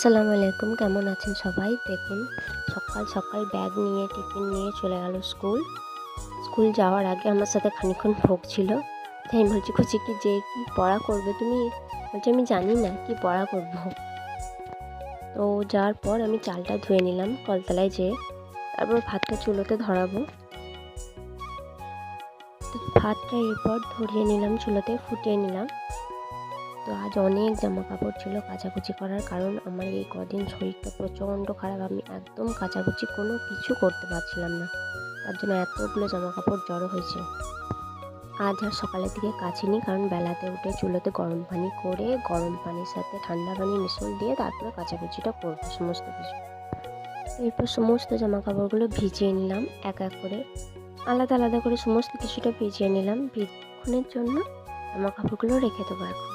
আসসালামু আলাইকুম, কেমন আছেন সবাই? দেখুন, সকাল সকাল ব্যাগ নিয়ে টিফিন নিয়ে চলে গেল স্কুল যাওয়ার আগে আমার সাথে খানিকক্ষণ ছিল। তাই আমি বলছি খুঁজি কি যে কি পড়া করবে তুমি? বলছে আমি জানি না কি পড়া করব। তো যাওয়ার পর আমি চালটা ধুয়ে নিলাম কলতলায় যেয়ে, তারপর ভাতটা চুলোতে ধরাবো। তো ভাতটা এরপর ধরিয়ে নিলাম, চুলোতে ফুটিয়ে নিলাম। তো আজ অনেক জামা কাপড় ছিল কাচাকুচি করার, কারণ আমার এই কদিন শরীরটা প্রচণ্ড খারাপ। আমি একদম কাচাকুচি কোনো কিছু করতে পারছিলাম না, তার জন্য এতগুলো জামা কাপড় জড়ো হয়েছে। আজ আর সকালের দিকে কাচিনি, কারণ বেলাতে উঠে চুলোতে গরম পানি করে গরম পানির সাথে ঠান্ডা পানি মিশ্রণ দিয়ে তারপরে কাচাকুচিটা করবো সমস্ত কিছু। এরপর সমস্ত জামা কাপড়গুলো ভিজিয়ে নিলাম এক এক করে, আলাদা আলাদা করে সমস্ত কিছুটা ভিজিয়ে নিলাম। কিছুক্ষণের জন্য জামা কাপড়গুলো রেখে দেবো এখন।